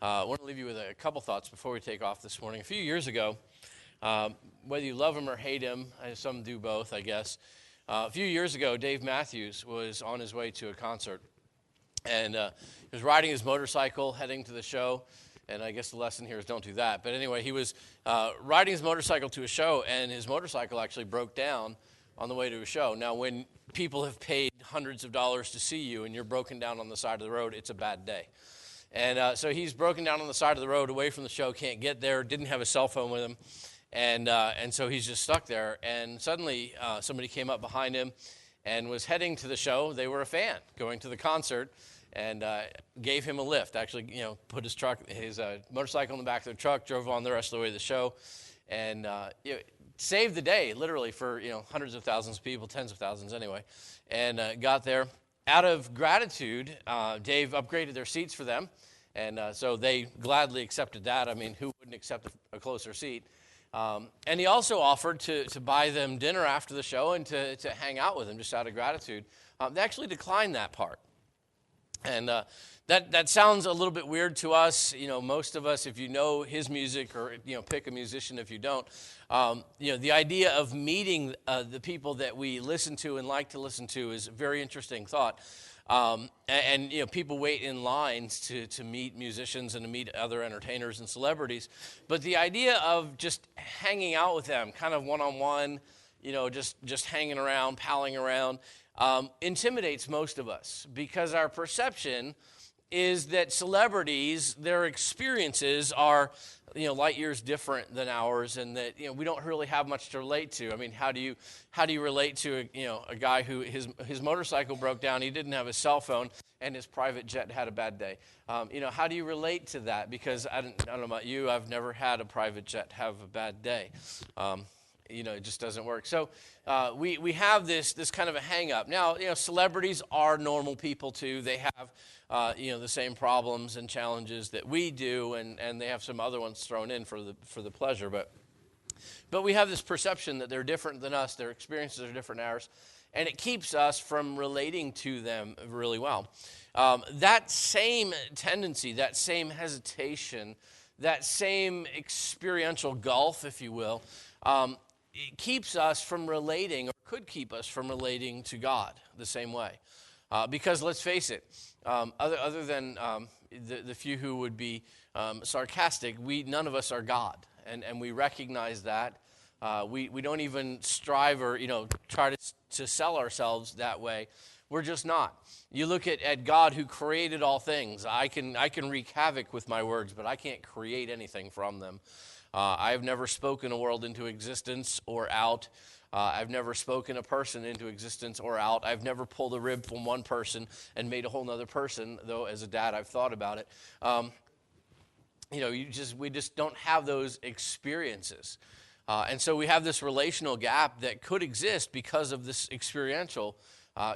I want to leave you with a couple thoughts before we take off this morning. A few years ago, whether you love him or hate him, some do both, I guess. A few years ago, Dave Matthews was on his way to a concert, and he was riding his motorcycle heading to the show, and I guess the lesson here is don't do that. But anyway, he was riding his motorcycle to a show, and his motorcycle actually broke down on the way to a show. Now, when people have paid hundreds of dollars to see you and you're broken down on the side of the road, it's a bad day. And so he's broken down on the side of the road away from the show, can't get there, didn't have a cell phone with him, and so he's just stuck there. And suddenly somebody came up behind him and was heading to the show. They were a fan going to the concert and gave him a lift. Actually, put his motorcycle in the back of the truck, drove on the rest of the way to the show, and saved the day, literally, for hundreds of thousands of people, tens of thousands anyway, and got there. Out of gratitude, Dave upgraded their seats for them, and so they gladly accepted that. I mean, who wouldn't accept a closer seat? And he also offered to buy them dinner after the show and to hang out with them just out of gratitude. They actually declined that part. And that sounds a little bit weird to us. Most of us, if you know his music or, pick a musician if you don't, the idea of meeting the people that we listen to and like to listen to is a very interesting thought. And people wait in lines to meet musicians and to meet other entertainers and celebrities. But the idea of just hanging out with them, kind of one-on-one, just hanging around, palling around, intimidates most of us because our perception is that celebrities, their experiences are, light years different than ours, and that we don't really have much to relate to. I mean, how do you relate to a guy who his motorcycle broke down, he didn't have a cell phone, and his private jet had a bad day? How do you relate to that? Because I don't know about you, I've never had a private jet have a bad day. It just doesn't work. So we have this kind of a hang-up. Now, celebrities are normal people too. They have the same problems and challenges that we do, and they have some other ones thrown in for the pleasure. But we have this perception that they're different than us. Their experiences are different than ours, and it keeps us from relating to them really well. That same tendency, that same hesitation, that same experiential gulf, if you will, it keeps us from relating, or could keep us from relating to God the same way. Because let's face it, other than the few who would be sarcastic, none of us are God, and we recognize that. We don't even strive or try to sell ourselves that way. We're just not. You look at God who created all things. I can wreak havoc with my words, but I can't create anything from them. I've never spoken a world into existence or out. I've never spoken a person into existence or out. I've never pulled a rib from one person and made a whole nother person, though as a dad I've thought about it. We just don't have those experiences. And so we have this relational gap that could exist because of this experiential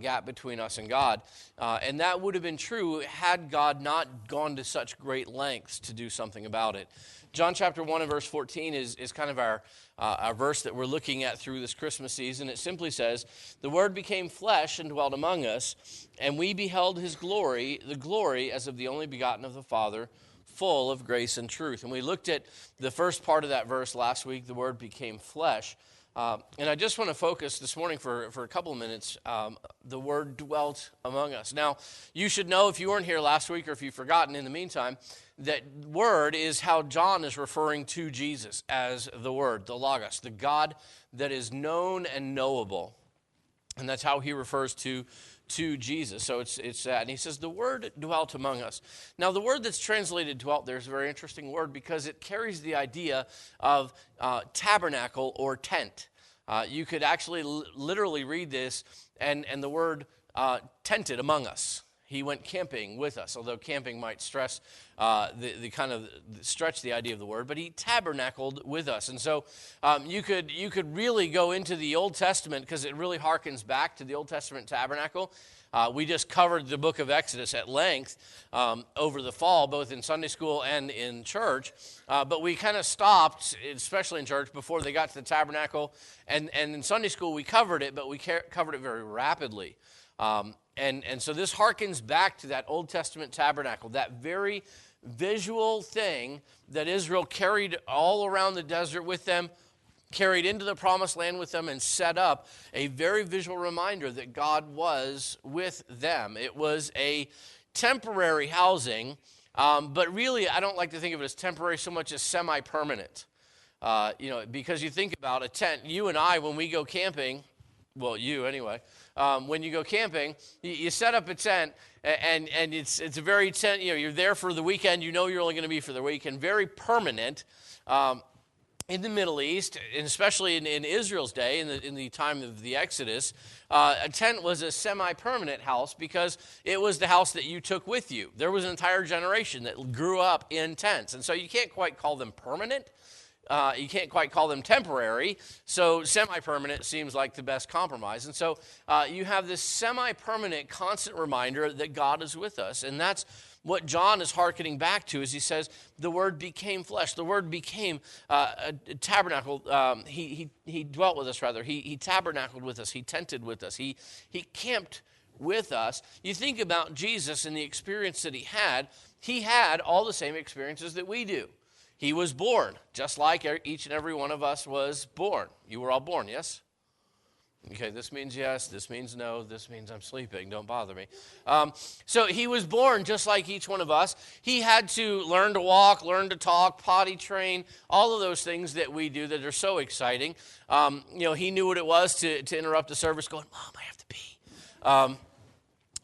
gap between us and God. And that would have been true had God not gone to such great lengths to do something about it. John chapter 1 and verse 14 is kind of our verse that we're looking at through this Christmas season. It simply says, "The Word became flesh and dwelt among us, and we beheld his glory, the glory as of the only begotten of the Father, full of grace and truth." And we looked at the first part of that verse last week, the Word became flesh. And I just want to focus this morning for a couple of minutes, the word dwelt among us. Now, you should know if you weren't here last week or if you've forgotten in the meantime, that word is how John is referring to Jesus as the Word, the Logos, the God that is known and knowable. And that's how he refers to Jesus. So it's that. And he says, the Word dwelt among us. Now, the word that's translated dwelt there is a very interesting word because it carries the idea of tabernacle or tent. You could actually literally read this and the word tented among us. He went camping with us, although camping might stress the kind of stretch the idea of the word, but he tabernacled with us. And so you could really go into the Old Testament because it really harkens back to the Old Testament tabernacle. We just covered the book of Exodus at length over the fall, both in Sunday school and in church. But we kind of stopped, especially in church, before they got to the tabernacle. And in Sunday school we covered it, but we covered it very rapidly. And so this harkens back to that Old Testament tabernacle, that very visual thing that Israel carried all around the desert with them, carried into the promised land with them, and set up a very visual reminder that God was with them. It was a temporary housing, but really I don't like to think of it as temporary so much as semi-permanent. Because you think about a tent, you and I, when we go camping, well, you anyway, when you go camping, you set up a tent, and it's a very tent, you're there for the weekend, you're only going to be for the weekend, very permanent. In the Middle East, and especially in Israel's day, in the time of the Exodus, a tent was a semi-permanent house because it was the house that you took with you. There was an entire generation that grew up in tents, and so you can't quite call them permanent. You can't quite call them temporary, so semi-permanent seems like the best compromise. And so you have this semi-permanent constant reminder that God is with us, and that's what John is hearkening back to as he says, the Word became flesh. The Word became a tabernacle. He dwelt with us, rather. He tabernacled with us. He tented with us. He camped with us. You think about Jesus and the experience that he had all the same experiences that we do. He was born, just like each and every one of us was born. You were all born, yes? Okay, this means yes, this means no, this means I'm sleeping, don't bother me. So he was born just like each one of us. He had to learn to walk, learn to talk, potty train, all of those things that we do that are so exciting. He knew what it was to interrupt the service going, Mom, I have to pee.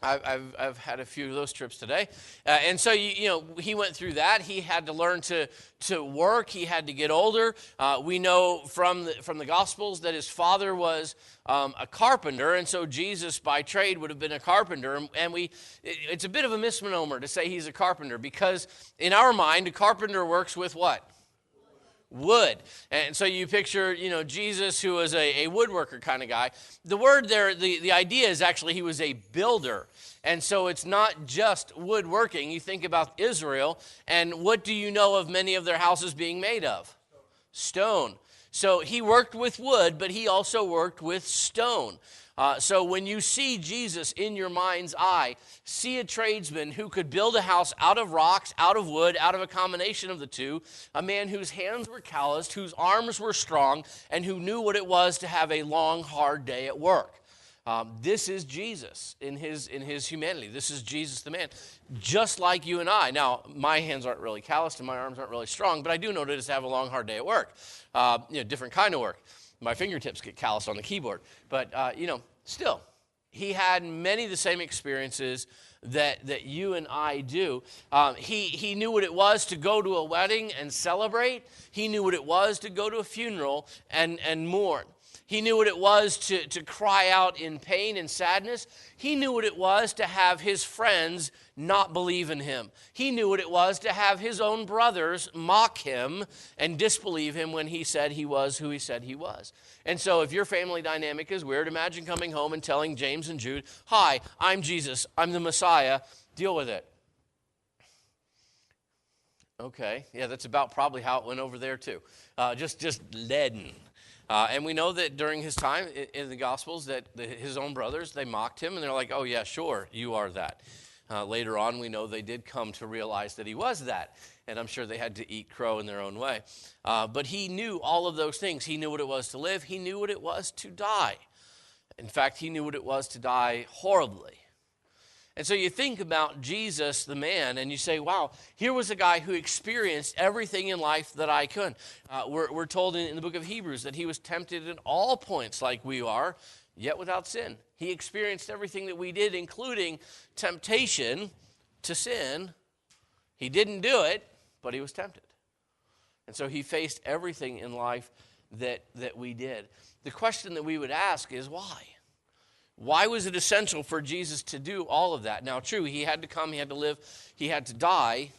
I've had a few of those trips today. And so, he went through that. He had to learn to work. He had to get older. We know from the Gospels that his father was a carpenter, and so Jesus by trade would have been a carpenter. And it's a bit of a misnomer to say he's a carpenter because in our mind, a carpenter works with what? Wood. And so you picture, Jesus, who was a woodworker kind of guy. The word there, the idea is actually he was a builder. And so it's not just woodworking. You think about Israel, and what do you know of many of their houses being made of? Stone. So he worked with wood, but he also worked with stone. So when you see Jesus in your mind's eye, see a tradesman who could build a house out of rocks, out of wood, out of a combination of the two, a man whose hands were calloused, whose arms were strong, and who knew what it was to have a long, hard day at work. This is Jesus in his humanity. This is Jesus the man, just like you and I. Now, my hands aren't really calloused and my arms aren't really strong, but I do know that it's to have a long, hard day at work. Different kind of work. My fingertips get calloused on the keyboard. But, still, he had many of the same experiences that you and I do. He knew what it was to go to a wedding and celebrate. He knew what it was to go to a funeral and mourn. He knew what it was to cry out in pain and sadness. He knew what it was to have his friends not believe in him. He knew what it was to have his own brothers mock him and disbelieve him when he said he was who he said he was. And so if your family dynamic is weird, imagine coming home and telling James and Jude, "Hi, I'm Jesus. I'm the Messiah. Deal with it." Okay, yeah, that's about probably how it went over there too. Just leaden. And we know that during his time in the Gospels that his own brothers, they mocked him, and they're like, "Oh yeah, sure, you are that." Later on, we know they did come to realize that he was that, and I'm sure they had to eat crow in their own way. But he knew all of those things. He knew what it was to live. He knew what it was to die. In fact, he knew what it was to die horribly. And so you think about Jesus, the man, and you say, wow, here was a guy who experienced everything in life that I couldn't. We're told in the book of Hebrews that he was tempted at all points like we are, yet without sin. He experienced everything that we did, including temptation to sin. He didn't do it, but he was tempted. And so he faced everything in life that we did. The question that we would ask is why? Why was it essential for Jesus to do all of that? Now, true, he had to come, he had to live, he had to die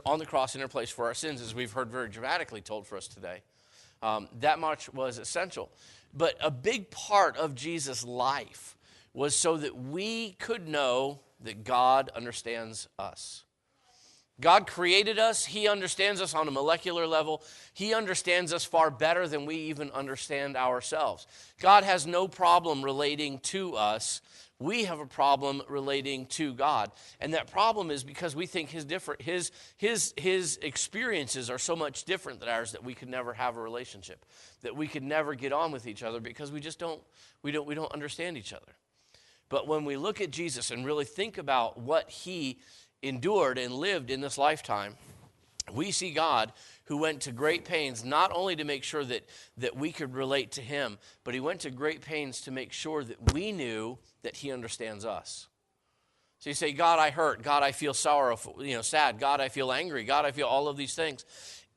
on the cross in our place for our sins, as we've heard very dramatically told for us today. That much was essential. But a big part of Jesus' life was so that we could know that God understands us. God created us. He understands us on a molecular level. He understands us far better than we even understand ourselves. God has no problem relating to us. We have a problem relating to God. And that problem is because we think his experiences are so much different than ours that we could never have a relationship, that we could never get on with each other because we just don't understand each other. But when we look at Jesus and really think about what he endured and lived in this lifetime, we see God who went to great pains not only to make sure that we could relate to him, but he went to great pains to make sure that we knew that he understands us. So you say, God, I hurt. God, I feel sorrowful, sad. God, I feel angry. God, I feel all of these things.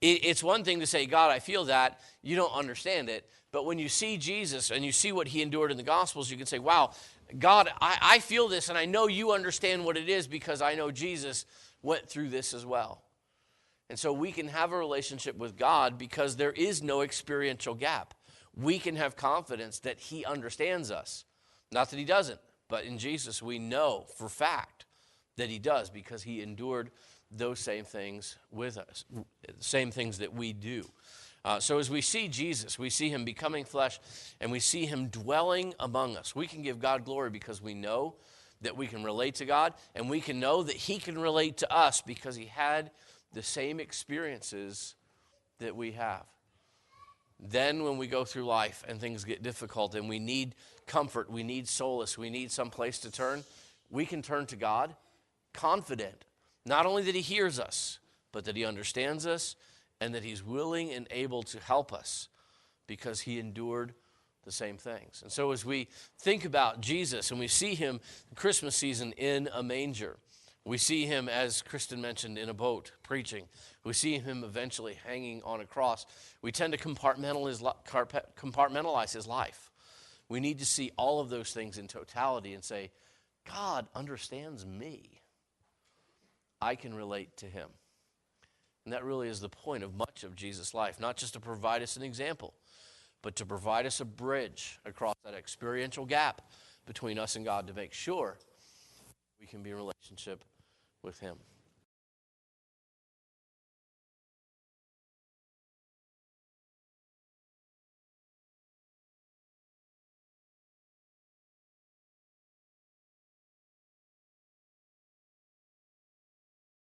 It's one thing to say, God, I feel that. You don't understand it. But when you see Jesus and you see what he endured in the Gospels, you can say, wow, God, I feel this, and I know you understand what it is because I know Jesus went through this as well. And so we can have a relationship with God because there is no experiential gap. We can have confidence that he understands us. Not that he doesn't, but in Jesus we know for fact that he does because he endured those same things with us, same things that we do. So as we see Jesus, we see him becoming flesh, and we see him dwelling among us. We can give God glory because we know that we can relate to God, and we can know that he can relate to us because he had the same experiences that we have. Then when we go through life and things get difficult and we need comfort, we need solace, we need some place to turn, we can turn to God confident, not only that he hears us, but that he understands us and that he's willing and able to help us because he endured the same things. And so as we think about Jesus and we see him Christmas season in a manger, we see him, as Kristen mentioned, in a boat preaching. We see him eventually hanging on a cross. We tend to compartmentalize his life. We need to see all of those things in totality and say, God understands me. I can relate to him. And that really is the point of much of Jesus' life, not just to provide us an example, but to provide us a bridge across that experiential gap between us and God to make sure we can be in relationship with him.